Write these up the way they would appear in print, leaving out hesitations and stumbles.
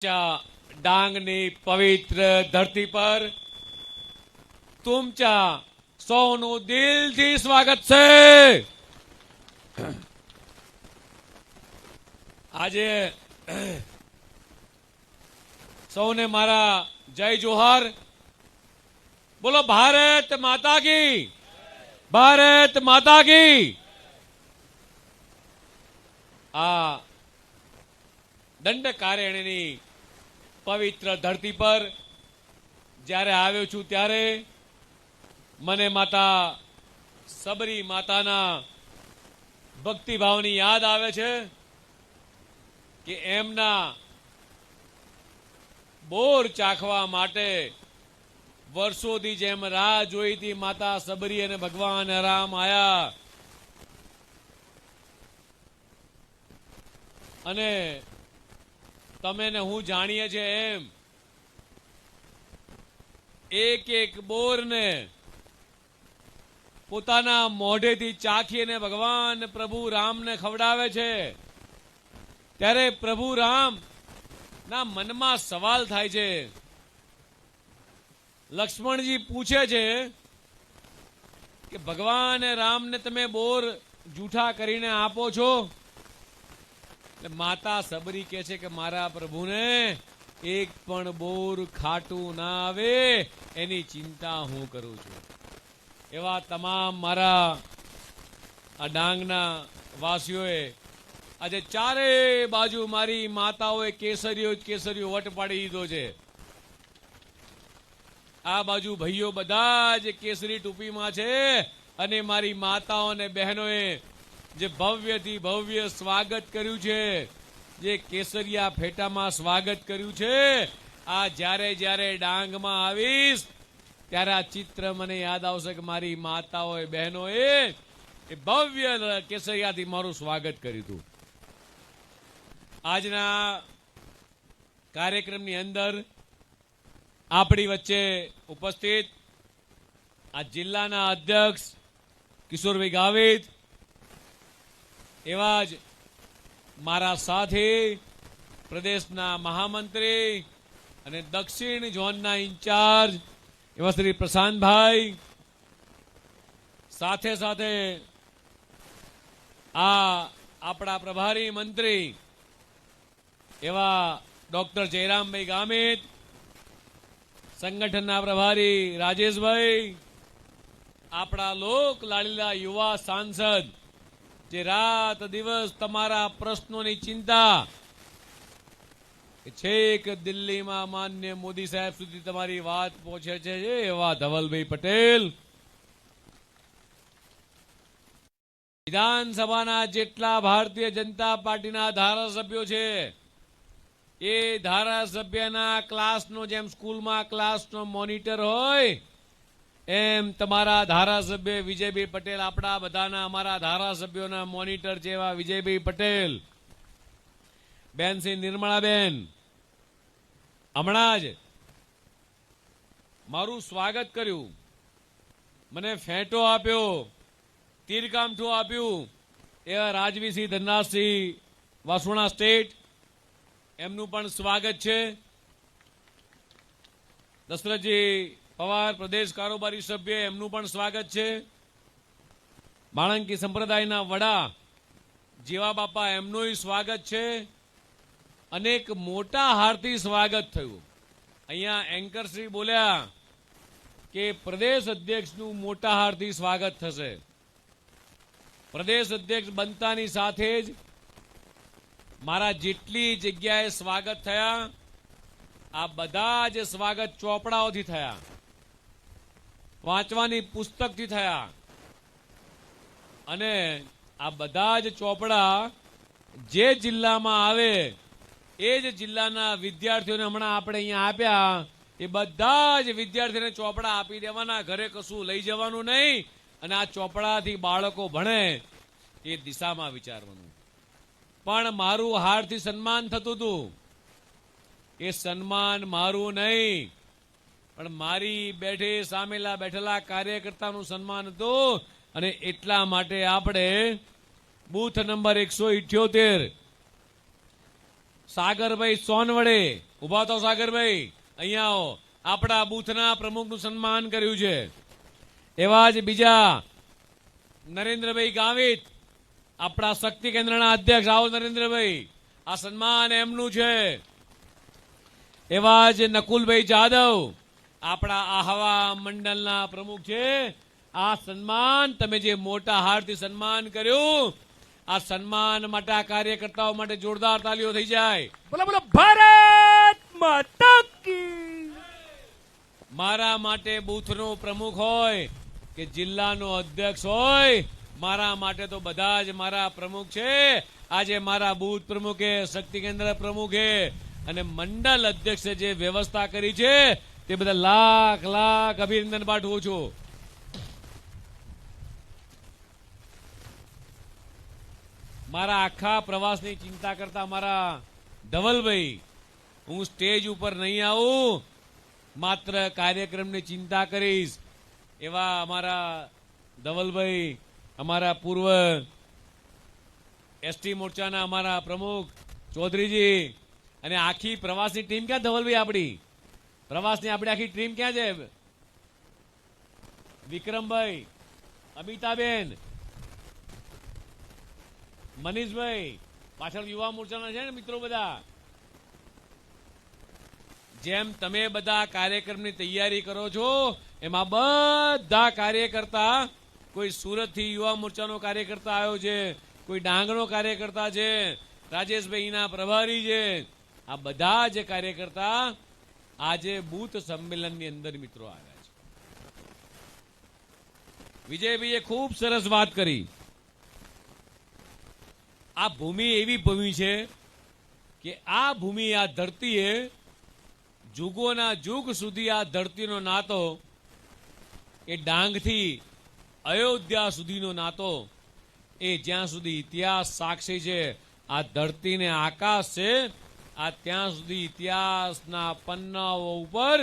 डांगनी पवित्र धरती पर तुमच्या सौनु दिलथी स्वागत छे। આજે સૌને મારા જય જોહાર। બોલો ભારત માતા की, ભારત માતા की। આ દંડકારણ્યની પવિત્ર ધરતી પર જ્યારે આવ્યો છું ત્યારે મને માતા સબરી માતાના ભક્તિભાવની યાદ આવે છે કે એમના બોર ચાખવા માટે વર્ષોથી જેમ રાહ જોઈ હતી માતા સબરી અને ભગવાન રામ આયા અને તમે ને હું જાણીએ છે એમ એક એક બોર ને પોતાના મોઢેથી ચાખીને ભગવાન પ્રભુ રામ ને ખવડાવે છે ત્યારે પ્રભુ રામ ના મનમાં સવાલ થાય છે। લક્ષ્મણજી પૂછે છે કે ભગવાન રામ ને તમે બોર જૂઠા કરીને આપો છો? माता सबरी कहे छे कि मारा प्रभु ने एक पण बोर खाटू ना आवे एनी चिंता हूँ करूं छू। एवा तमाम मारा आ डांगना वासीओए आजे चारे बाजू मारी माताओए केसरीओ केसरीओ वट पाड़ी दीधो छे। आ बाजू भाईओ बधाज केसरी टोपी में छे अने मारी माताओं ने बहनोए जे भव्य थी भव्य स्वागत कर्यु छे, जे केसरिया फेटा में स्वागत कर्यु छे। आ ज्यारे ज्यारे डांग में आवीश त्यारे आ चित्र मने याद आवशे के मारी माताओए बहनोए ए भव्य केसरिया थी मारू स्वागत कर्यु हतुं। आजना कार्यक्रमनी अंदर आपणी वच्चे उपस्थित आ जिल्लाना अध्यक्ष किशोरभाई गावित एवाज मारा साथी प्रदेशना महामंत्री अने दक्षिण झोनना इंचार्ज एवा श्री प्रशांत भाई साथे साथे आपड़ा प्रभारी मंत्री एवा डॉक्टर जयराम भाई गामित, संगठनना प्रभारी राजेश भाई, आपड़ा लोक लाडीला युवा सांसद जे रात दिवस तमारा प्रश्नों की चिंता छेक दिल्ली में मान्य मोदी साहेब सुधी तमारी बात पहुंचे छे एवा धवलभाई पटेल, विधानसभा जेटला भारतीय जनता पार्टी धारासभ्यो छे ए धारासभ्यना क्लास नो जेम स्कूल में क्लास नो मॉनिटर होय एम तमारा धारासभ्य विजयभाई पटेल आपड़ा बधाना अमारा धारासभ्योना मॉनिटर जेवा विजयभाई पटेल, बेन श्री निर्मलाबेन हमणाज मारू स्वागत कर्यु, मने फेंटो आप्यो, तीरकामठू आप्यु एवा राजवी सिंह धनराजसिंह वासुणा स्टेट एमनु पण स्वागत छे। दशरथजी पवार प्रदेश कारोबारी सभ्य एमनु पण स्वागत छे। माळंकी संप्रदायना वडा जीवा बापा एमनुय स्वागत छे। अनेक मोटा हारथी स्वागत थयुं। अहींया एंकर श्री बोल्या के प्रदेश अध्यक्षनु मोटा हारथी स्वागत थशे। प्रदेश अध्यक्ष बनतानी साथे ज मारा जेटली जग्याए स्वागत थया आ बधा ज स्वागत चोपड़ाओथी थया, वांचवानी पुस्तक थी थया अने आ बधा ज चोपड़ा जे जिल्ला में आवे ए ज जिल्लाना विद्यार्थीओने हमणां आपणे अहींया आप्या ए बधा ज विद्यार्थीओने चोपड़ा आपी देवाना, घरे कशुं लई जवानुं नहीं अने आ चोपड़ाथी बाळको भणे ए दिशामां विचारवानुं। पण मारुं हारथी सन्मान थतुं हतुं ए सन्मान मारुं नहीं पण मारी बेठे सामेला बेठेला कार्यकर्तानुं सन्मान हतुं अने एटला माटे आपणे बूथ नंबर 178 સાગરભાઈ સોનવડે, ઉભા તો સાગરભાઈ, અહીંયા આવો. આપણા બૂથના પ્રમુખનું સન્માન કર્યું છે. એવા જ બીજા નરેન્દ્રભાઈ ગાવિત, આપણા શક્તિ કેન્દ્રના અધ્યક્ષ. આવો નરેન્દ્રભાઈ, આ સન્માન એમનું છે. એવા જ નકુલભાઈ જાદવ, આપણા આહવા મંડળના પ્રમુખ છે. આ સન્માન તમે જે મોટા હારથી સન્માન કર્યું, આ સન્માન માટે આ કાર્યકર્તાઓ માટે જોરદાર તાલીઓ થઈ જાય. બોલો બોલો ભારત માતા કી. મારા માટે બૂથનો પ્રમુખ હોય કે જિલ્લાનો અધ્યક્ષ હોય, મારા માટે તો બધા જ મારા પ્રમુખ છે. આજે મારા બૂથ પ્રમુખે, શક્તિ કેન્દ્ર પ્રમુખે અને મંડળ અધ્યક્ષે જે વ્યવસ્થા કરી છે તે બધા લાખ લાખ અભિનંદન પાઠવું છું. મારા આખા પ્રવાસની ચિંતા કરતા મારા ધવલભાઈ, હું સ્ટેજ ઉપર નહીં આવું, માત્ર કાર્યક્રમની ચિંતા કરીશ. એવા અમારા ધવલભાઈ, અમારા પૂર્વ એસટી મોરચાના અમારા પ્રમુખ ચૌધરીજી અને આખી પ્રવાસની ટીમ ક્યાં ધવલભાઈ? આપણી પ્રવાસની આપણી આખી ટીમ ક્યાં છે? વિક્રમભાઈ, અમિતાબેન, મનીષભાઈ, પાછળ યુવા મોરચાના છે ને મિત્રો બધા. જેમ તમે બધા કાર્યક્રમની તૈયારી કરો છો, એમાં બધા કાર્યકર્તા, કોઈ સુરતથી યુવા મોરચાનો કાર્યકર્તા આવ્યો છે, કોઈ ડાંગનો કાર્યકર્તા છે, રાજેશભાઈના પ્રભારી છે. આ બધા જે કાર્યકર્તા આજે બૂથ સંમેલનની અંદર મિત્રો આવ્યા છે. વિજયભાઈએ ખૂબ સરસ વાત કરી. આ ભૂમિ એવી ભૂમિ છે કે આ ભૂમિ, આ ધરતીએ જુગોના જુગ સુધી આ ધરતીનો નાતો, એ ડાંગથી અયોધ્યા સુધીનો નાતો, એ જ્યાં સુધી ઇતિહાસ સાક્ષી છે, આ ધરતીને આકાશ છે, આ ત્યાં સુધી ઇતિહાસના પન્નાઓ ઉપર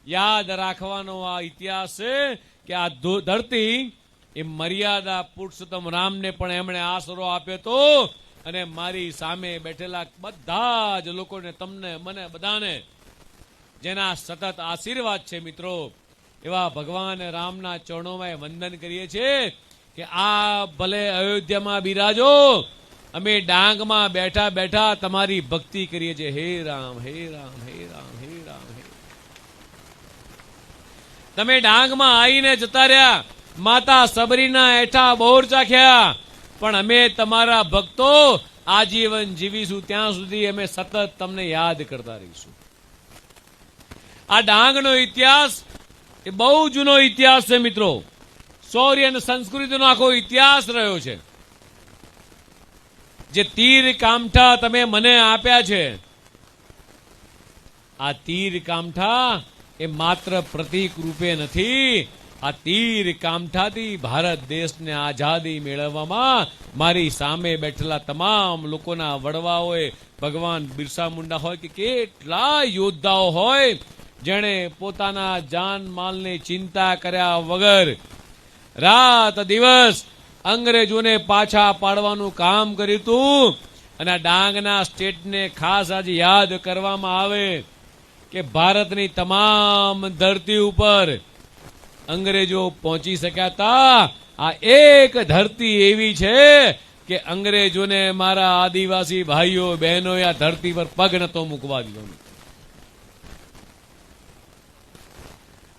યાદ રાખવાનો આ ઇતિહાસ છે કે આ ધરતી એ મર્યાદા પુરુષોત્તમ રામને પણ એમણે આશરો આપ્યો તો, અને મારી સામે બેઠેલા બધા જ લોકોને, તમને, મને બધાને જેના સતત આશીર્વાદ છે મિત્રો, એવા ભગવાન રામના ચરણોમાં વંદન કરીએ છીએ કે આ ભલે અયોધ્યામાં બિરાજો, અમે ડાંગમાં બેઠા બેઠા તમારી ભક્તિ કરીએ છીએ. હે રામ, હે રામ, હે રામ, હે રામ, હે. તમે ડાંગમાં આવીને જતા રહ્યા, માતા સબરીના હેઠા બોર ચાખ્યા, પણ અમે તમારા ભક્તો આજીવન જીવીશું, ત્યાં સુધી અમે સતત તમને યાદ કરતા રહીશું. આ ડાંગનો ઇતિહાસ એ બહુ જૂનો ઇતિહાસ છે મિત્રો. શૌર્ય અને સંસ્કૃતિનો આખો ઇતિહાસ રહ્યો છે. જે તીર કામઠા તમે મને આપ્યા છે, આ તીર કામઠા એ માત્ર પ્રતીક રૂપે નથી. આ તીર કામઠાથી ભારત દેશને આઝાદી મેળવવામાં મારી સામે બેઠેલા તમામ લોકોના વડવાઓએ, ભગવાન બિરસા મુંડા હોય કે કેટલા યોદ્ધાઓ હોય, જેણે પોતાના જાન માલની ચિંતા કર્યા વગર રાત દિવસ અંગ્રેજોને પાછા પાડવાનું કામ કર્યું હતું. અને આ ડાંગના સ્ટેટને ખાસ આજે યાદ કરવામાં આવે કે ભારતની તમામ ધરતી ઉપર અંગ્રેજો પહોંચી શક્યા હતા. આ એક ધરતી એવી છે કે અંગ્રેજોને મારા આદિવાસી ભાઈઓ બહેનો આ ધરતી પર પગ નતો મૂકવા દીધો.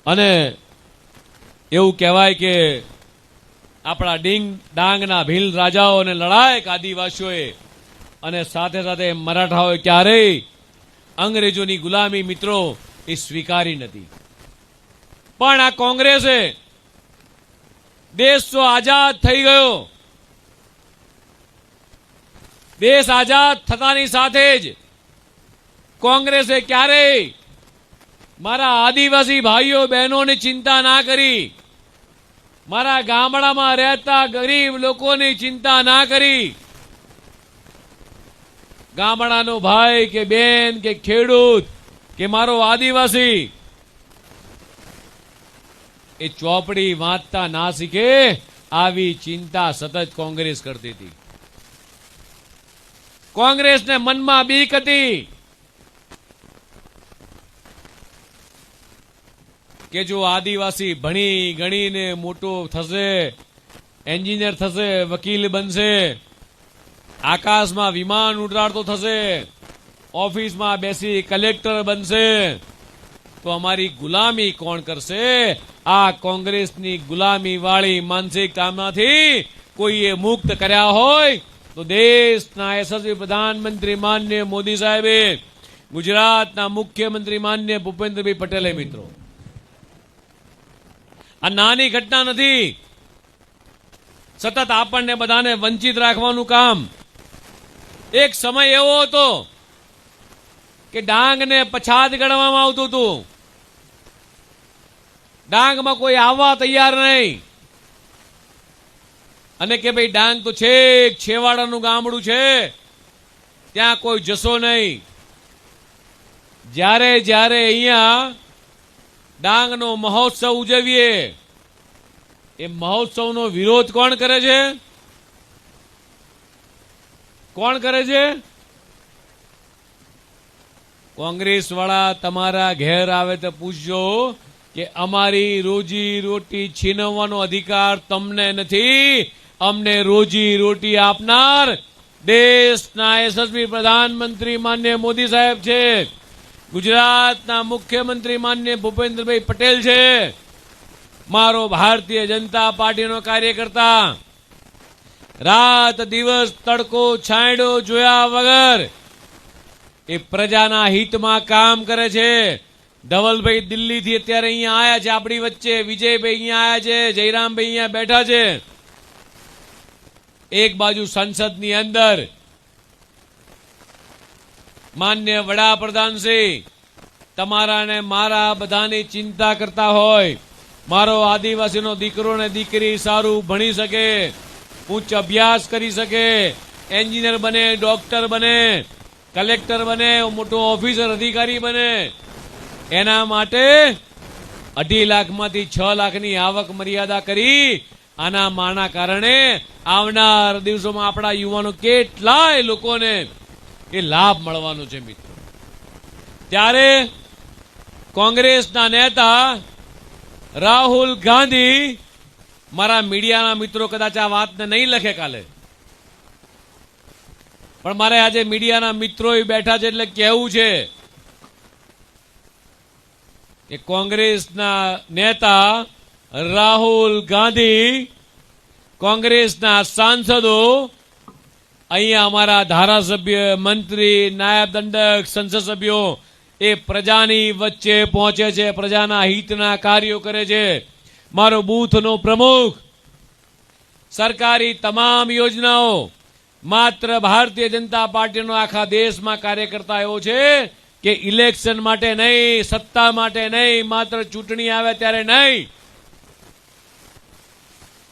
અને એવું કહેવાય કે આપણા ડાંગના ભીલ રાજાઓને લડાયક આદિવાસીઓએ અને સાથે સાથે મરાઠાઓએ ક્યારેય અંગ્રેજોની ગુલામી મિત્રો એ સ્વીકારી નથી. પણ આ કોંગ્રેસે, દેશ તો આઝાદ થઈ ગયો, દેશ આઝાદ થતાની સાથે જ કોંગ્રેસે ક્યારેય મારા આદિવાસી ભાઈઓ બહેનોની ચિંતા ના કરી, મારા ગામડામાં રહેતા ગરીબ લોકોની ચિંતા ના કરી. ગામડાનો ભાઈ કે બેન કે ખેડૂત કે મારો આદિવાસી એ ચોપડી વાંચતા ના શીખે, આવી ચિંતા સતત કોંગ્રેસ કરતી હતી. કોંગ્રેસને મનમાં બીક હતી કે જો આદિવાસી ભણી ગણીને મોટો થશે, એન્જિનિયર થશે, વકીલ બનશે, આકાશમાં વિમાન ઉડાડતો થશે, ઓફિસમાં બેસી કલેક્ટર બનશે, તો અમારી ગુલામી કોણ કરશે? આ કોંગ્રેસની ગુલામી વાળી માનસિકતામાંથી કોઈએ મુક્ત કર્યા હોય તો દેશના યશસ્વી પ્રધાનમંત્રી માન્ય મોદી સાહેબે, ગુજરાતના મુખ્યમંત્રી માન્ય ભૂપેન્દ્રભાઈ પટેલે. મિત્રો, આ નાની ઘટના નથી. સતત આપણને બધાને વંચિત રાખવાનું કામ. એક સમય એવો હતો કે ડાંગને પછાત ગણવામાં આવતું હતું. ડાંગમાં કોઈ આવવા તૈયાર નહીં, અને કે ભાઈ ડાંગ તો છેક છેવાડાનું ગામડું છે, ત્યાં કોઈ જશો નહીં. જ્યારે જ્યારે અહીંયા ડાંગનો મહોત્સવ ઉજવીએ, એ મહોત્સવનો વિરોધ કોણ કરે છે? કોણ કરે છે? કોંગ્રેસ વાળા તમારા ઘેર આવે તો પૂછજો કે અમારી રોજી રોટી છીનવવાનો અધિકાર તમને નથી. અમને રોજી રોટી આપનાર દેશના યશસ્વી પ્રધાનમંત્રી માન્ય મોદી સાહેબ છે, ગુજરાતના મુખ્યમંત્રી માન્ય ભૂપેન્દ્રભાઈ પટેલ છે. મારો ભારતીય જનતા પાર્ટીનો કાર્યકર્તા રાત દિવસ તડકો છાંયડો જોયા વગર એ પ્રજાના હિતમાં કામ કરે છે. ધવલભાઈ દિલ્હીથી અત્યારે અહીંયા આયા છે આપણી વચ્ચે, વિજયભાઈ અહીંયા આયા છે, જયરામભાઈ અહીંયા બેઠા છે. એક બાજુ સંસદની અંદર માન્ય વડાપ્રધાન શ્રી તમારા ને મારા બધાની ચિંતા કરતા હોય. મારો આદિવાસીનો દીકરો ને દીકરી સારું ભણી શકે, ઉચ્ચ અભ્યાસ કરી શકે, એન્જિનિયર બને, ડોક્ટર બને, કલેક્ટર બને, મોટો ઓફિસર અધિકારી બને, એના માટે 2.5 લાખમાંથી 6 લાખની આવક મર્યાદા કરી. આના માના કારણે આવનાર દિવસોમાં આપણા યુવાનો કેટલાય લોકોને એ લાભ મળવાનો છે. મિત્રો, ત્યારે કોંગ્રેસના નેતા રાહુલ ગાંધી, મારા મીડિયાના મિત્રો કદાચ આ વાતને નહીં લખે કાલે, પણ મારે આજે મીડિયાના મિત્રો બેઠા છે એટલે કહેવું છે કે કોંગ્રેસના નેતા રાહુલ ગાંધી, કોંગ્રેસના સાંસદો અહીંયા અમારા ધારાસભ્ય, મંત્રી, નાયબ દંડક, સંસદ સભ્યો એ પ્રજાની વચ્ચે પહોંચે છે, પ્રજાના હિતના કાર્યો કરે છે. મારો બૂથનો પ્રમુખ સરકારી તમામ યોજનાઓ માત્ર ભારતીય જનતા પાર્ટીનો આખા દેશમાં કાર્યકર્તા એવો છે કે ઇલેક્શન માટે નહીં, સત્તા માટે નહીં, માત્ર ચૂંટણી આવે ત્યારે નહીં,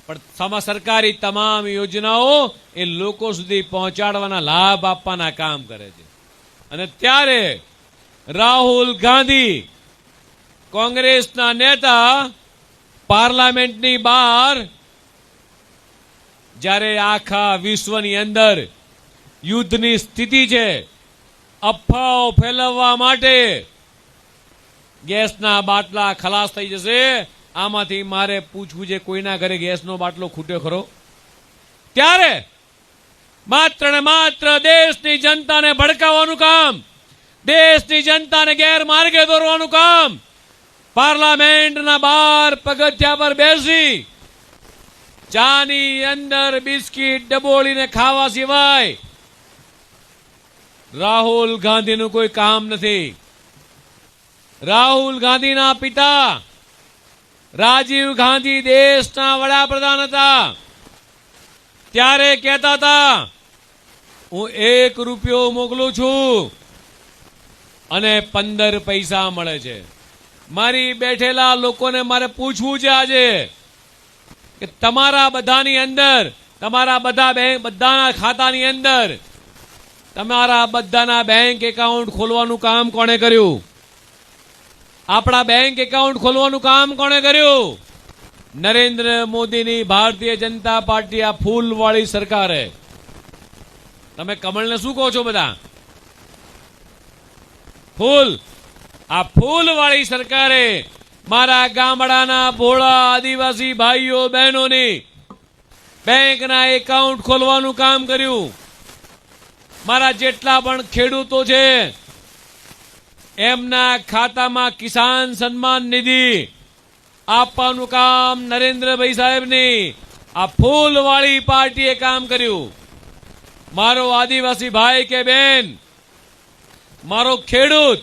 પણ સરકારી તમામ યોજનાઓ એ લોકો સુધી પહોંચાડવાના, લાભ આપવાના કામ કરે છે. અને ત્યારે રાહુલ ગાંધી, કોંગ્રેસના નેતા, પાર્લામેન્ટની બહાર જ્યારે આખા વિશ્વની અંદર યુદ્ધની સ્થિતિ છે, અફવાઓ ફેલાવવા માટે ગેસના બાટલા ખલાસ થઈ જશે, આમાંથી મારે પૂછવું છે કોઈના ઘરે ગેસનો બાટલો ખૂટ્યો ખરો? ત્યારે માત્ર ને માત્ર દેશની જનતાને ભડકાવવાનું કામ, દેશની જનતાને ગેરમાર્ગે દોરવાનું કામ, પાર્લામેન્ટના બહાર પગથિયા પર બેસી ચાની અંદર બિસ્કીટ ડબોળીને ખાવા સિવાય રાહુલ ગાંધીનું કોઈ કામ નથી. રાહુલ ગાંધીના પિતા રાજીવ ગાંધી દેશના વડાપ્રધાન હતા. ત્યારે કહેતા હતા, હું 1 રૂપિયો મોકલું છું અને 15 પૈસા મળે છે. મારી બેઠેલા લોકોને મારે પૂછવું છે આજે કે તમારા બધાની અંદર, તમારા બધાના ખાતાની અંદર તમારા બધાના બેંક એકાઉન્ટ ખોલવાનું કામ કોણે કર્યું? આપણા બેંક એકાઉન્ટ ખોલવાનું કામ કોણે કર્યું? નરેન્દ્ર મોદીની ભારતીય જનતા પાર્ટી, આ ફૂલવાળી સરકારે. તમે કમળને શું કહો છો બધા? ફૂલ. આ ફૂલ વાળી સરકારે મારા ગામડાના ભોળા આદિવાસી ભાઈઓ બહેનોની બેંકના એકાઉન્ટ ખોલવાનું કામ કર્યું. મારા જેટલા પણ ખેડૂતો છે એમના ખાતામાં કિસાન સન્માન નિધિ આપવાનું કામ નરેન્દ્રભાઈ સાહેબની આ ફૂલવાળી પાર્ટીએ કામ કર્યું. મારો આદિવાસી ભાઈ કે બેન, મારો ખેડૂત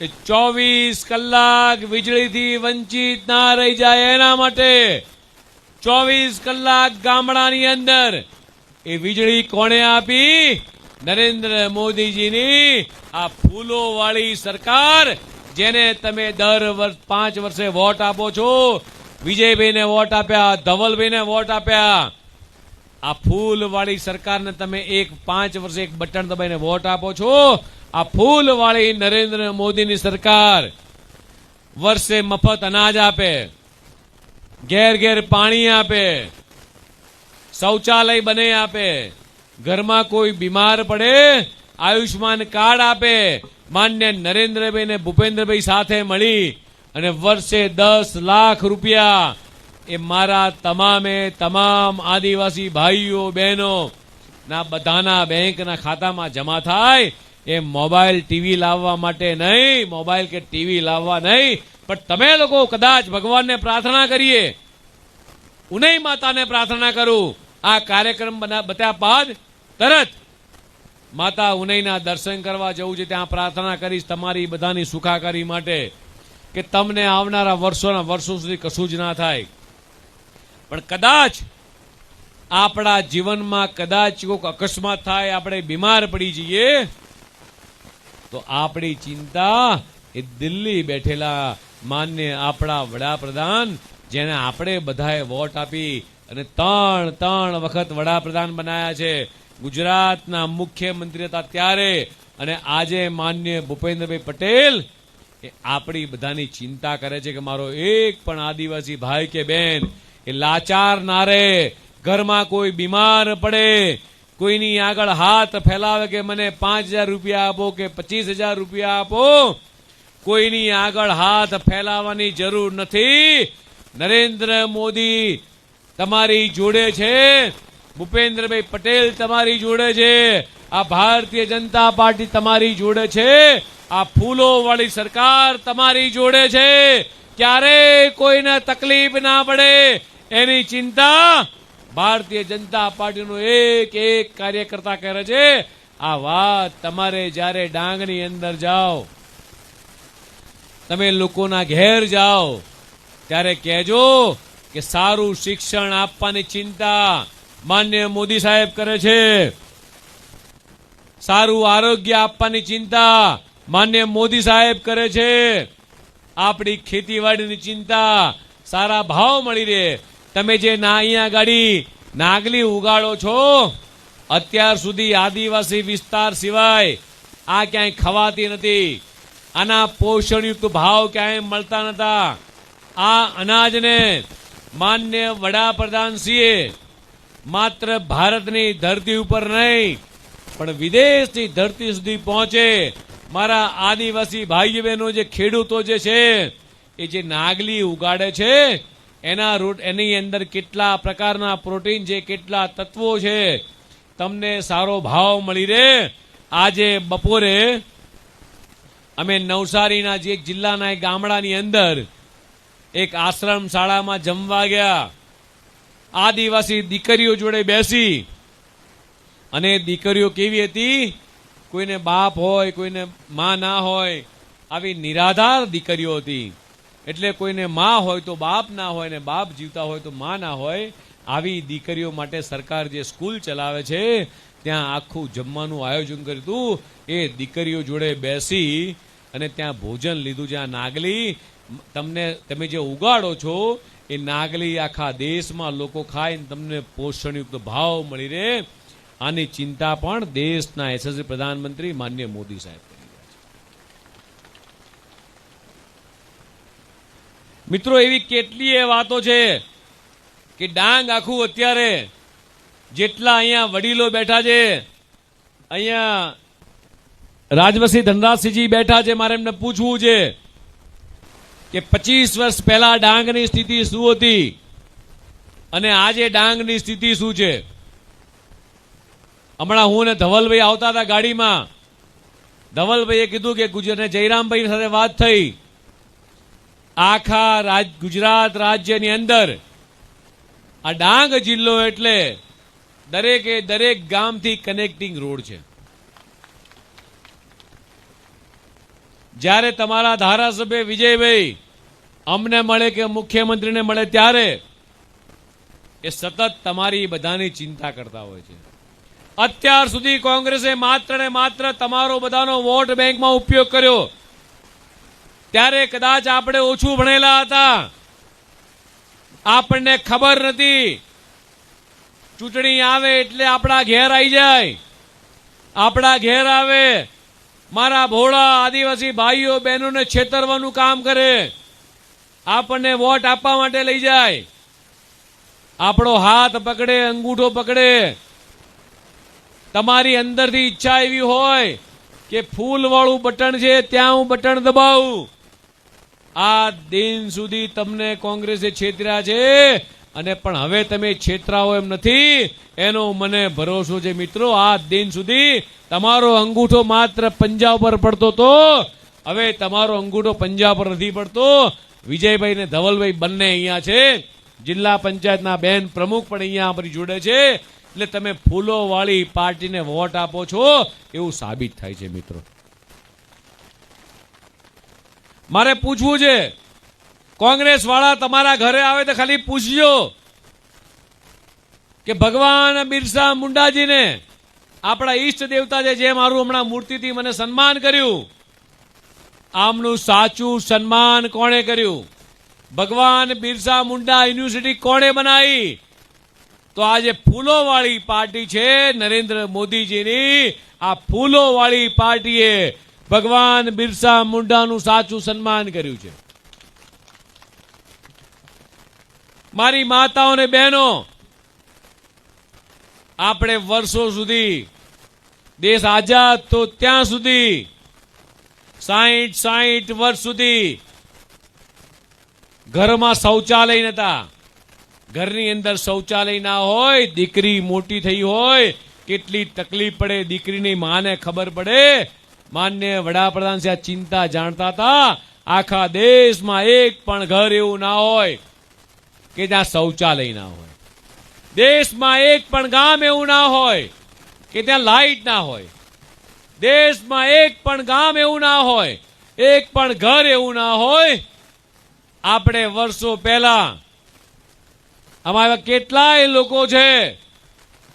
એ 24 કલાક વીજળીથી વંચિત ના રહી જાય એના માટે 24 કલાક ગામડાની અંદર એ વીજળી કોણે આપી? નરેન્દ્ર મોદીજીની આ ફૂલો વાળી સરકાર, જેને તમે દર 5 વર્ષે વોટ આપો છો. વિજયભાઈને વોટ આપ્યા, ધવલભાઈને વોટ આપ્યા. આ ફૂલ વાળી સરકારને તમે 5 વર્ષે એક બટન દબાઈને વોટ આપો છો. આ ફૂલ વાળી નરેન્દ્ર મોદીની સરકાર વર્ષે મફત અનાજ આપે, ઘેર ઘેર પાણી આપે, શૌચાલય બને આપે, ઘરમાં કોઈ બીમાર પડે આયુષ્માન કાર્ડ આપે. માન્ય નરેન્દ્રભાઈ ને ભૂપેન્દ્રભાઈ સાથે મળી અને વર્ષે 10 લાખ રૂપિયા એ મારા તમામ આદિવાસી ભાઈઓ બહેનો ના બધાના બેંકના ખાતામાં જમા થાય. એ મોબાઈલ ટીવી લાવવા માટે નહીં, મોબાઈલ કે ટીવી લાવવા નહીં, પણ તમે લોકો કદાચ ભગવાનને પ્રાર્થના કરીએ, ઉનઈ માતાને પ્રાર્થના કરું. આ કાર્યક્રમ બત્યા બાદ તરત માતા ઉનઈના દર્શન કરવા જવું છે, ત્યાં પ્રાર્થના કરીશ તમારી બધાની સુખાકારી માટે કે તમને આવનારા વર્ષો સુધી કશું જ ના થાય. પણ કદાચ આપણા જીવનમાં કદાચ કોઈક અકસ્માત થાય, આપણે બીમાર પડી જઈએ, તો આપણી ચિંતા એ દિલ્હી બેઠેલા માન્ય આપણા વડાપ્રધાન, જેને આપણે બધાએ વોટ આપી અને ત્રણ વખત વડાપ્રધાન બનાયા છે, ગુજરાતના મુખ્યમંત્રી હતા ત્યારે, અને આજે માન્ય ભૂપેન્દ્રભાઈ પટેલ એ આપણી બધાની ચિંતા કરે છે કે મારો એક પણ આદિવાસી ભાઈ કે બેન એ લાચાર ના રહે. ઘરમાં કોઈ બીમાર પડે, કોઈની આગળ હાથ ફેલાવે કે મને 5,000 રૂપિયા આપો કે 25,000 રૂપિયા આપો, કોઈની આગળ હાથ ફેલાવવાની જરૂર નથી. નરેન્દ્ર મોદી તમારી જોડે છે, ભૂપેન્દ્રભાઈ પટેલ તમારી જોડે છે, આ ભારતીય જનતા પાર્ટી તમારી જોડે છે, આ ફૂલો વાળી સરકાર તમારી જોડે છે. ક્યારે કોઈને તકલીફ ના પડે એની ચિંતા ભારતીય જનતા પાર્ટીનો એક કાર્યકર્તા કરે છે. આ વાત તમારે જ્યારે ડાંગની અંદર જાઓ, તમે લોકોના ઘેર જાઓ, ત્યારે કહેજો કે સારું શિક્ષણ આપવાની ચિંતા માન્ય મોદી સાહેબ કરે છે, સારું આરોગ્ય આપવાની ચિંતા માન્ય મોદી સાહેબ કરે છે, આપણી ખેતીવાડીની ચિંતા, સારા ભાવ મળી રહે. તમે જે અહીંયા ગાડી નાગલી ઉગાડો છો, અત્યાર સુધી આદિવાસી વિસ્તાર સિવાય આ ક્યાંય ખવાતી નથી. આના પોષણયુક્ત ભાવ ક્યાંય મળતા નતા. આ અનાજને માન્ય વડાપ્રધાનશ્રીએ માત્ર ભારતની ધરતી ઉપર નહીં પણ વિદેશની ધરતી સુધી પહોંચે. મારા આદિવાસી ભાઈ બહેનો, જે ખેડૂતો જે છે એ જે નાગલી ઉગાડે છે, એની અંદર કેટલા પ્રકારના પ્રોટીન છે, કેટલા તત્વો છે, તમને સારો ભાવ મળી રહે. આજે બપોરે અમે નવસારીના જે જિલ્લાના એક ગામડાની અંદર એક આશ્રમ શાળામાં જમવા ગયા. આદિવાસી દીકરીઓ જોડે બેસી, અને દીકરીઓ કેવી હતી? કોઈને બાપ હોય, કોઈને માં ના હોય, આવી નિરાધાર દીકરીઓ હતી. એટલે કોઈને માં હોય તો બાપ ના હોય, ને બાપ જીવતા હોય તો માં ના હોય. આવી દીકરીઓ માટે સરકાર જે સ્કૂલ ચલાવે છે, ત્યાં આખું જમવાનું આયોજન કર્યું હતું. એ દીકરીઓ જોડે બેસી અને ત્યાં ભોજન લીધું. જ્યાં નાગલી તમે જે ઉગાડો છો એ નાગલી આખા દેશમાં લોકો ખાય, તમને પોષણયુક્ત ભાવ મળી રહે. આની ચિંતા પણ દેશના યશસ્વી પ્રધાનમંત્રી માન્ય મોદી સાહેબ કરી રહ્યા છે. મિત્રો, એવી કેટલીય વાતો છે કે ડાંગ આખું અત્યારે જેટલા અહીંયા વડીલો બેઠા છે, અહીંયા રાજવસિંહ ધનરાજસિંહજી બેઠા છે, મારે એમને પૂછવું છે કે 25 વર્ષ પહેલા ડાંગની સ્થિતિ શું હતી અને આજે ડાંગની સ્થિતિ શું છે. હમણાં હું ને ધવલભાઈ આવતા હતા ગાડીમાં, ધવલભાઈએ કીધું કે ગુજરાત જયરામભાઈ સાથે વાત થઈ, આખા ગુજરાત રાજ્યની અંદર આ ડાંગ જિલ્લો એટલે દરેકે દરેક ગામથી કનેક્ટિંગ રોડ છે. જ્યારે તમારા ધારાસભ્ય વિજયભાઈ અમને મળે કે મુખ્યમંત્રીને મળે ત્યારે એ સતત તમારી બધાની ચિંતા કરતા હોય છે. અત્યાર સુધી કોંગ્રેસે માત્ર ને માત્ર તમારો બધાનો વોટ બેંકમાં ઉપયોગ કર્યો. ત્યારે કદાચ આપણે ઓછું ભણેલા હતા, આપણને ખબર નથી. ચૂંટણી આવે એટલે આપણા ઘેર આવી જાય, આપણા ઘેર આવે, મારા ભોળા આદિવાસી ભાઈઓ બહેનોને છેતરવાનું કામ કરે, આપણને વોટ આપવા માટે લઈ જાય, આપણો હાથ પકડે, અંગૂઠો પકડે. તમારી અંદરથી ઈચ્છા એવી હોય કે ફૂલવાળું બટન છે ત્યાં હું બટન દબાવું. આ દિન સુધી તમને કોંગ્રેસે છેતર્યા છે અને પણ હવે તમે છેતરાઓ એમ નથી એનો મને ભરોસો છે. મિત્રો, આ દિન સુધી તમારો અંગૂઠો માત્ર પંજા પર પડતો તો, હવે તમારો અંગૂઠો પંજા પર નથી પડતો. વિજયભાઈ ને ધવલભાઈ બંને અહીંયા છે, જિલ્લા પંચાયતના બેન પ્રમુખ પણ અહીંયા આપણી જોડે છે. એટલે તમે ફૂલો વાળી પાર્ટીને વોટ આપો છો એવું સાબિત થાય છે. મિત્રો, મારે પૂછવું છે, કોંગ્રેસ વાળા તમારા ઘરે આવે તો ખાલી પૂછજો કે ભગવાન બિરસા મુંડાજીને, આપણા ઈષ્ટ દેવતા છે, જે મારું હમણાં મૂર્તિથી મને સન્માન કર્યું, આમનું સાચું સન્માન કોણે કર્યું? ભગવાન બિરસા મુંડા યુનિવર્સિટી કોણે બનાવી? તો આ જે ફૂલોવાળી પાર્ટી છે નરેન્દ્ર મોદીજીની, આ ફૂલોવાળી પાર્ટીએ ભગવાન બિરસા મુંડાનું સાચું સન્માન કર્યું છે. મારી માતાઓ અને બહેનો, આપણે વર્ષો સુધી, દેશ આઝાદ તો ત્યાં સુધી 60 વર્ષ સુધી ઘરમાં શૌચાલય નતા. ઘરની અંદર શૌચાલય ના હોય, દીકરી મોટી થઈ હોય, કેટલી તકલીફ પડે, દીકરીની માને ખબર પડે. માન્ય વડાપ્રધાન છે આ ચિંતા જાણતા હતા. આખા દેશમાં એક પણ ઘર એવું ના હોય કે જ્યાં શૌચાલય ના હોય. દેશમાં એક પણ ગામ એવું ના હોય કે ત્યાં લાઈટ ના હોય. દેશમાં એક પણ ગામ એવું ના હોય, એક પણ ઘર એવું ના હોય. આપણે વર્ષો પહેલા આમાં કેટલાય લોકો છે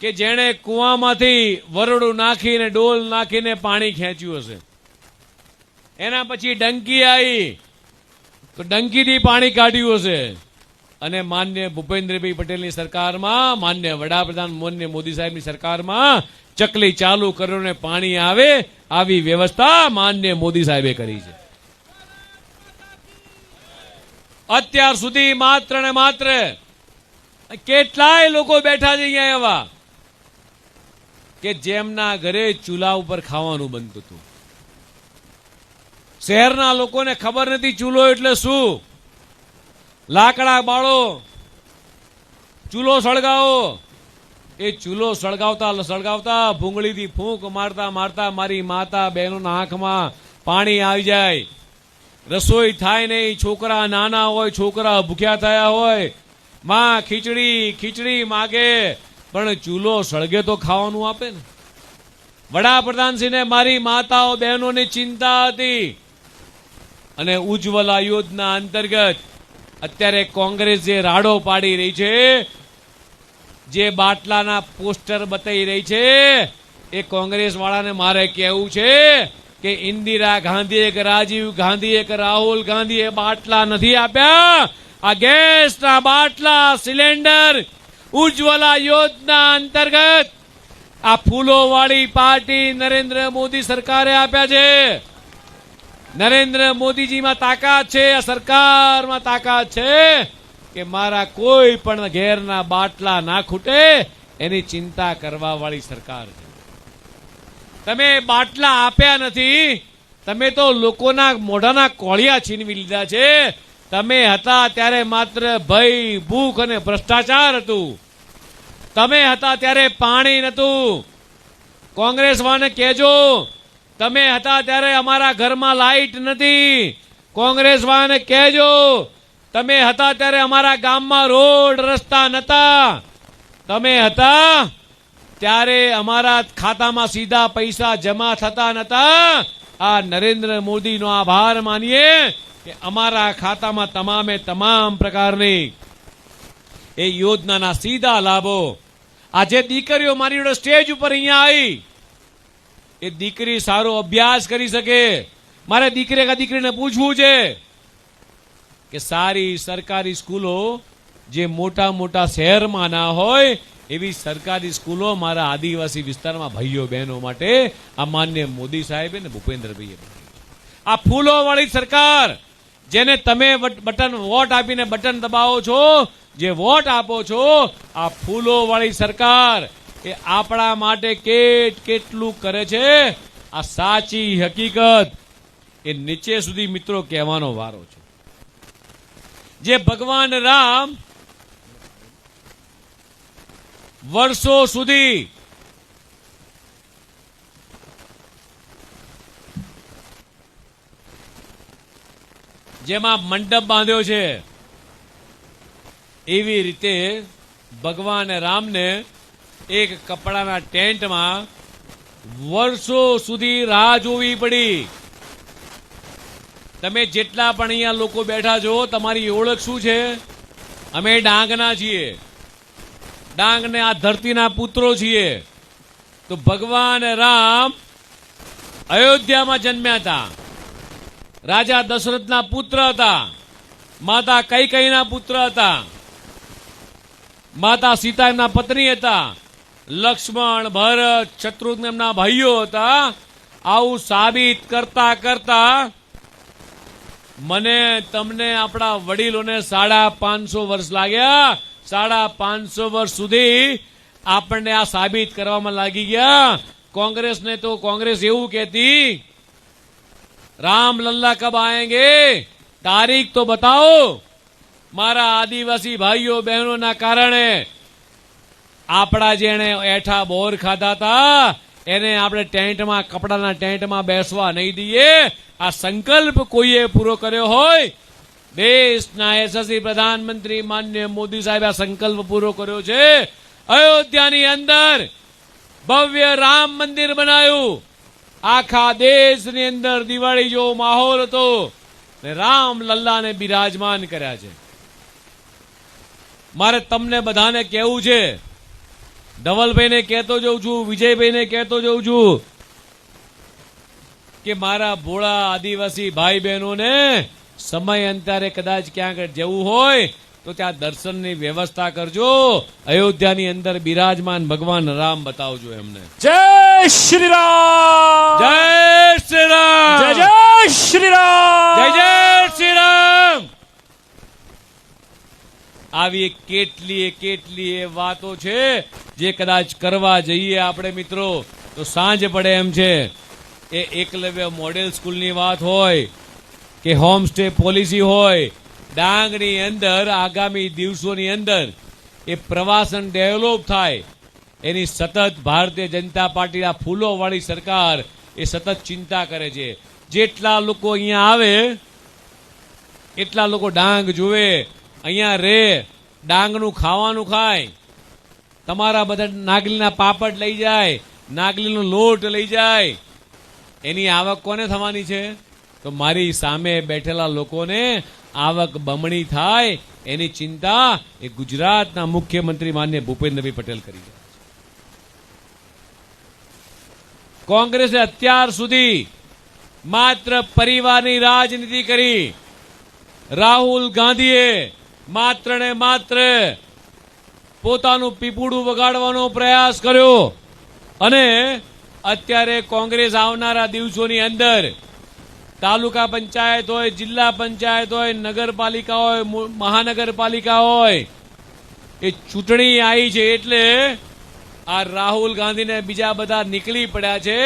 કે જેણે કુવામાંથી વરડું નાખીને, ડોલ નાખીને પાણી ખેંચ્યું હશે. એના પછી ડંકી આવી તો ડંકીથી પાણી કાઢ્યું હશે. અને માન્ય ભૂપેન્દ્રભાઈ પટેલની સરકારમાં, માન્ય વડાપ્રધાન માન્ય મોદી સાહેબની સરકારમાં ચકલી ચાલુ કરીને પાણી આવે આવી વ્યવસ્થા માન્ય મોદી સાહેબે કરી છે. અત્યાર સુધી માત્ર ને માત્ર કેટલાય લોકો બેઠા છે અહીંયા એવા કે જેમના ઘરે ચૂલા ઉપર ખાવાનું બનતું હતું. શહેરના લોકોને ખબર નથી ચૂલો એટલે શું. લાકડા બાળો, ચૂલો સળગાવો. એ ચૂલો સળગાવતા સળગાવતા ભૂંગળીથી ફૂંક મારતા મારતા મારી માતા બહેનોના આંખમાં પાણી આવી જાય. રસોઈ થાય નહીં, છોકરા નાના હોય, છોકરા ભૂખ્યા થયા હોય, માં ખીચડી માગે, પણ ચૂલો સળગે તો ખાવાનું આપે ને. વડાપ્રધાનશ્રીને મારી માતાઓ બહેનોની ચિંતા હતી અને ઉજ્જવલા યોજના અંતર્ગત અત્યારે કોંગ્રેસ જે રાડો પાડી રહી છે, જે બાટલાના પોસ્ટર બતાવી રહી છે, એ કોંગ્રેસ વાળાને મારે કહેવું છે કે ઇન્દિરા ગાંધીએ કે રાજીવ ગાંધીએ કે રાહુલ ગાંધીએ બાટલા નથી આપ્યા. આ ગેસના બાટલા, સિલિન્ડર ઉજ્જવલા યોજના અંતર્ગત આ ફૂલોવાળી પાર્ટી નરેન્દ્ર મોદી સરકારે આપ્યા છે. નરેન્દ્ર મોદીજીમાં તાકાત છે, આ સરકારમાં તાકાત છે કે મારા કોઈ પણ ઘેરના બાટલા ના ખૂટે એની ચિંતા કરવા વાળી સરકાર છે. તમે બાટલા આપ્યા નથી, તમે તો લોકોના મોઢાના કોળિયા છીનવી લીધા છે. તમે હતા ત્યારે માત્ર ભય, ભૂખ અને ભ્રષ્ટાચાર હતું. તમે હતા ત્યારે પાણી નહોતું. કોંગ્રેસ વાળાને કહેજો, તમે હતા ત્યારે અમારા ઘરમાં લાઈટ નથી. કોંગ્રેસ વાળાને કહેજો, તમે હતા ત્યારે અમારા ગામમાં રોડ રસ્તા નતા. તમે હતા ત્યારે અમારા ખાતામાં સીધા પૈસા જમા થતા નતા. આ નરેન્દ્ર મોદીનો આભાર માનીએ કે અમારા ખાતામાં તમામે તમામ પ્રકારની એ યોજનાના સીધા લાભો. આજે દીકરીઓ મારી જોડે સ્ટેજ ઉપર અહીંયા આવી, એ દીકરી સારો અભ્યાસ કરી શકે. મારે દીકરીને પૂછવું છે કે સારી સરકારી સ્કૂલો જે મોટા મોટા શહેરમાં ના હોય એવી સરકારી સ્કૂલો મારા આદિવાસી વિસ્તારમાં ભાઈઓ બહેનો માટે આ માન્ય મોદી સાહેબે ને ભૂપેન્દ્રભાઈએ આ ફૂલો વાળી સરકાર, જેને તમે બટન વોટ આપીને બટન દબાવો છો, જે વોટ આપો છો, આ ફૂલો વાળી સરકાર એ આપણા માટે કેટલું કરે છે, આ સાચી હકીકત એ નીચે સુધી મિત્રો કહેવાનો વારો છે. જે ભગવાન રામ વર્ષો સુધી જેમાં મંડપ બાંધ્યો છે, એવી રીતે ભગવાન રામને એક કપડાના ટેન્ટમાં વર્ષો સુધી રાહ જોવી પડી. તમે જેટલા પણ અહીંયા લોકો બેઠા છો, તમારી ઓળખ શું છે? અમે ડાંગના છીએ, ડાંગને આ ધરતીના પુત્રો છીએ. તો ભગવાન રામ અયોધ્યામાં જન્મ્યા હતા, રાજા દશરથના પુત્ર હતા, માતા કૈકેયીના પુત્ર હતા, માતા સીતા એમના પત્ની હતા, લક્ષ્મણ, ભરત, શત્રુઘ્ન એમના ભાઈઓ હતા. આવું સાબિત કરતા કરતા મને તમને આપણા વડીલોને 550 વર્ષ લાગ્યા. 550 વર્ષ સુધી આપણને આ સાબિત કરવામાં લાગી ગયા. કોંગ્રેસને તો કોંગ્રેસ એવું કહેતી, રામ લલ્લા કબ આएंगे, તારીખ તો બતાવો. મારા આદિવાસી ભાઈઓ બહેનોના કારણે આપણા જેને એઠા બોર ખાધા હતા એને આપણે ટેન્ટમાં, કપડાના ટેન્ટમાં બેસવા નહીં દઈએ. આ સંકલ્પ કોઈએ પૂરો કર્યો હોય, દેશના યશસ્વી પ્રધાનમંત્રી માન્ય મોદી સાહેબ આ સંકલ્પ પૂરો કર્યો છે. અયોધ્યાની અંદર ભવ્ય રામ મંદિર બનાવ્યું. આખા દેશની અંદર દિવાળી જેવો માહોલ હતો ને રામ લલ્લાને બિરાજમાન કર્યા છે. મારે તમને બધાને કહેવું છે, ધવલભાઈને કહેતો જઉં છું, વિજયભાઈને કહેતો જઉં છું કે મારા ભોળા આદિવાસી ભાઈ બહેનોને સમય અંતરે કદાચ ક્યાંક જવું હોય તો ત્યાં દર્શનની વ્યવસ્થા કરજો. અયોધ્યાની અંદર બિરાજમાન ભગવાન રામ બતાવજો એમને. જય શ્રી રામ, જય શ્રી રામ, જય જય શ્રી રામ, જય જય શ્રી રામ. આવી કેટલી વાતો છે જે કદાચ કરવા જઈએ આપણે મિત્રો તો સાંજ પડે એમ છે. એ એકલવ્ય મોડેલ સ્કૂલની વાત હોય કે હોમ સ્ટે પોલિસી હોય, ડાંગની અંદર આગામી દિવસોની અંદર એ પ્રવાસન ડેવલપ થાય એની સતત ભારતીય જનતા પાર્ટી આ ફૂલો વાળી સરકાર એ સતત ચિંતા કરે છે. જેટલા લોકો અહીંયા આવે એટલા લોકો ડાંગ જુએ, અહીંયા રે, ડાંગનું ખાવાનું ખાય, તમારા બધા નાગલીના પાપડ લઈ જાય, નાગલીનો લોટ લઈ જાય. એની આવક કોને થવાની છે? તો મારી સામે બેઠેલા લોકોને આવક બમણી થાય એની ચિંતા એ ગુજરાતના મુખ્યમંત્રી માન્ય ભૂપેન્દ્રભાઈ પટેલ કરી રહ્યા છે. કોંગ્રેસે અત્યાર સુધી માત્ર પરિવારની રાજનીતિ કરી. રાહુલ ગાંધીએ માત્ર ને માત્ર પોતાનું પીપુડું વગાડવાનો પ્રયાસ કર્યો અને અત્યારે કોંગ્રેસ આવનારા દિવસોની અંદર તાલુકા પંચાયત હોય, જિલ્લા પંચાયત હોય, નગરપાલિકા હોય, મહાનગરપાલિકા હોય, એ ચૂંટણી આવી છે એટલે આ રાહુલ ગાંધી ને બીજા બધા નીકળી પડ્યા છે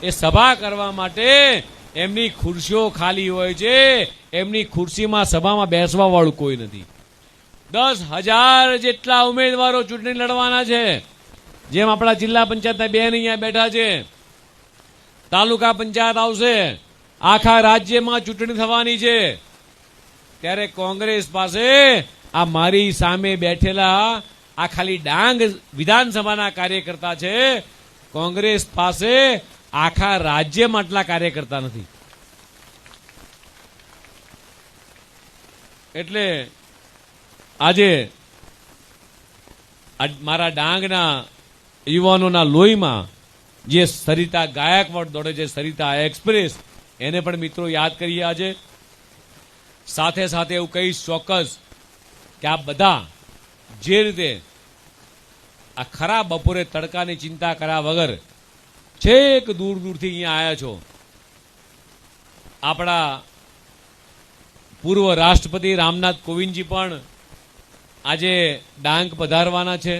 એ સભા કરવા માટે એમની ખુરશીઓ ખાલી હોય છે, એમની ખુરશીમાં સભામાં બેસવા વાળું કોઈ નથી. 10,000 જેટલા ઉમેદવારો ચૂંટણી લડવાના છે. જેમ આપણા જિલ્લા પંચાયતના બેન અહીંયા બેઠા છે, તાલુકા પંચાયત આવશે, આખા રાજ્યમાં ચૂંટણી થવાની છે. ત્યારે કોંગ્રેસ પાસે આ મારી સામે બેઠેલા આ ખાલી ડાંગ વિધાનસભાના કાર્યકર્તા છે. કોંગ્રેસ પાસે આખા રાજ્યમાં આટલા કાર્યકર્તા નથી. એટલે આજે મારા ડાંગના યુવાનોના લોહીમાં જે સરિતા ગાયકવાડ દોડે છે, સરિતા એક્સપ્રેસ, એને પણ મિત્રો યાદ કરીએ આજે. સાથે સાથે એવું કહીશ ચોક્કસ કે આ બધા જે રીતે આ ખરા બપોરે તડકાની ચિંતા કર્યા વગર છેક દૂર દૂરથી અહીંયા આવ્યા છો. આપણા પૂર્વ રાષ્ટ્રપતિ રામનાથ કોવિંદજી પણ આજે ડાંગ પધારવાના છે.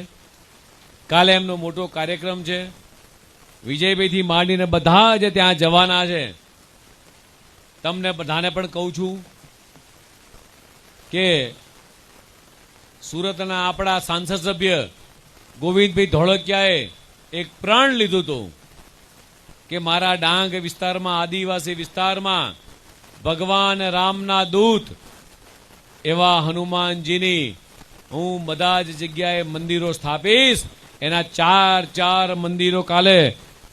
કાલે એમનો મોટો કાર્યક્રમ છે. વિજયભાઈથી માંડીને બધા જ ત્યાં જવાના છે. તમને બધાને પણ કહું છું કે સુરતના આપણા સાંસદ સભ્ય ગોવિંદભાઈ ધોળકિયાએ એક પ્રણ લીધું હતું કે મારા ડાંગ વિસ્તારમાં, આદિવાસી વિસ્તારમાં ભગવાન રામના દૂત એવા હનુમાનજીની હું બધા જ જગ્યાએ મંદિરો સ્થાપીશ. એના 4 મંદિરો કાલે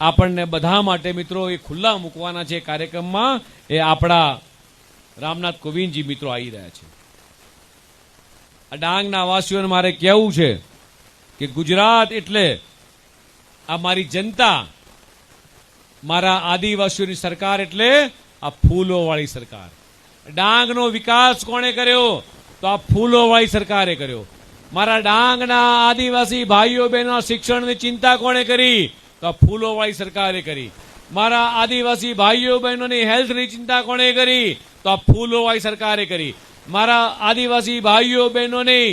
આપણને બધા માટે મિત્રો એ ખુલ્લા મૂકવાના છે. કાર્યક્રમમાં એ આપણા રામનાથ કોવિંદજી મિત્રો આવી રહ્યા છે. આ ડાંગના વાસીઓને મારે કહેવું છે કે ગુજરાત એટલે આ મારી જનતા, મારા આદિવાસીઓની સરકાર એટલે આ ફૂલોવાળી સરકાર. ડાંગનો વિકાસ કોણે કર્યો? તો આ ફૂલોવાળી સરકારે કર્યો. મારા ડાંગના આદિવાસી ભાઈઓ બહેનો શિક્ષણની ચિંતા કોણે કરી? તો આ ફૂલોવાળી સરકારે કરી. મારા આદિવાસી ભાઈઓ બહેનોની હેલ્થની ચિંતા કોણે કરી? તો આ ફૂલોવાળી સરકારે કરી. મારા આદિવાસી ભાઈઓ બહેનોની,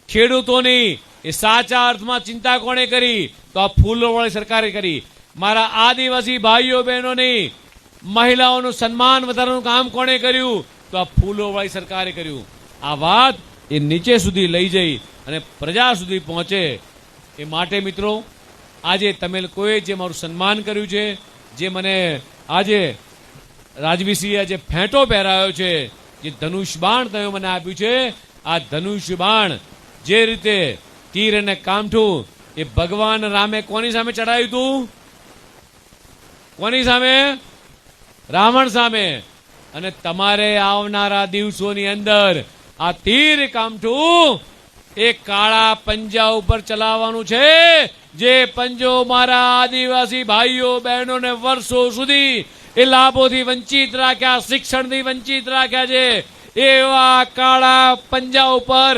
ખેડૂતોની એ સાચા અર્થમાં ચિંતા કોણે કરી? તો આ ફૂલોવાળી સરકારે કરી. મારા આદિવાસી ભાઈઓ બહેનોની મહિલાઓનું સન્માન વધારવાનું કામ કોણે કર્યું? તો આ ફૂલોવાળી સરકારે કર્યું. આ વાત એ નીચે સુધી લઈ જઈ અને પ્રજા સુધી પહોંચે એ માટે મિત્રો આજે તમે લોકોએ જે મારું સન્માન કર્યું છે, જે મને આજે રાજવીસિંહે જે ફેંટો પહેરાયો છે, જે ધનુષ બાણ તમે મને આપ્યું છે, આ ધનુષ બાણ જે રીતે તીર અને કામઠું એ ભગવાન રામે કોની સામે ચડાવ્યું હતું? કોની સામે? રાવણ સામે. અને તમારે આવનારા દિવસોની અંદર આ તીર કામઠું એ કાળા પંજા ઉપર ચલાવવાનું છે. જે પંજો મારા આદિવાસી ભાઈઓ બહેનોને વર્ષો સુધી એ લાભોથી વંચિત રાખ્યા, શિક્ષણથી વંચિત રાખ્યા છે, એવા કાળા પંજા ઉપર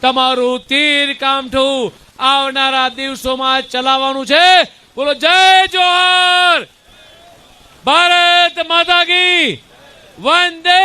તમારું તીર કામઠું આવનારા દિવસોમાં ચલાવવાનું છે. બોલો જય જોહર, ભારત માતા કી, વંદે